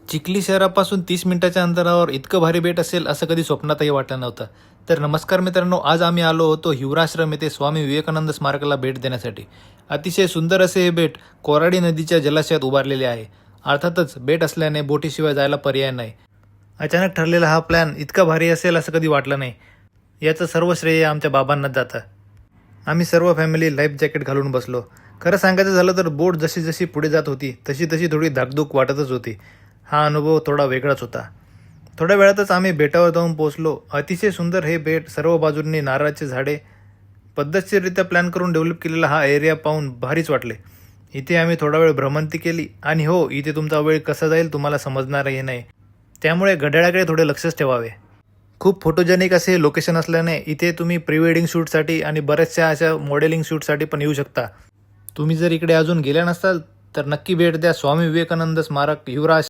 चिखली शहरापासून 30 मिनिटाच्या अंतरावर इतकं भारी बेट असेल असं कधी स्वप्नातही वाटलं नव्हतं. तर नमस्कार मित्रांनो, आज आम्ही आलो होतो हिवराश्रम येथे स्वामी विवेकानंद स्मारकाला भेट देण्यासाठी. अतिशय सुंदर असे हे बेट कोराडी नदीच्या जलाशयात उभारलेले आहे. अर्थातच बेट असल्याने बोटीशिवाय जायला पर्याय नाही. अचानक ठरलेला हा प्लॅन इतका भारी असेल असं कधी वाटलं नाही. याचं सर्व श्रेय आमच्या बाबांनाच जातं. आम्ही सर्व फॅमिली लाईफ जॅकेट घालून बसलो. खरं सांगायचं झालं तर बोट जशी जशी पुढे जात होती तशी तशी थोडी धाकधूक वाटतच होती. हा अनुभव थोडा वेगळाच होता. थोड्या वेळातच आम्ही बेटावर जाऊन पोहोचलो. अतिशय सुंदर हे बेट, सर्व बाजूंनी नारळाची झाडे, पद्धतशीररित्या प्लॅन करून डेव्हलप केलेला हा एरिया पाहून भारीच वाटले. इथे आम्ही थोडा वेळ भ्रमंती केली आणि हो, इथे तुमचा वेळ कसा जाईल तुम्हाला समजणारही नाही. त्यामुळे घड्याळाकडे थोडे लक्षच ठेवावे. खूप फोटोजेनिक असे हे लोकेशन असल्याने इथे तुम्ही प्री वेडिंग शूटसाठी आणि बऱ्याचशा अशा मॉडेलिंग शूटसाठी पण येऊ शकता. तुम्ही जर इकडे अजून गेल्या नसाल तर नक्की भेट द्या स्वामी विवेकानंद स्मारक, युवराज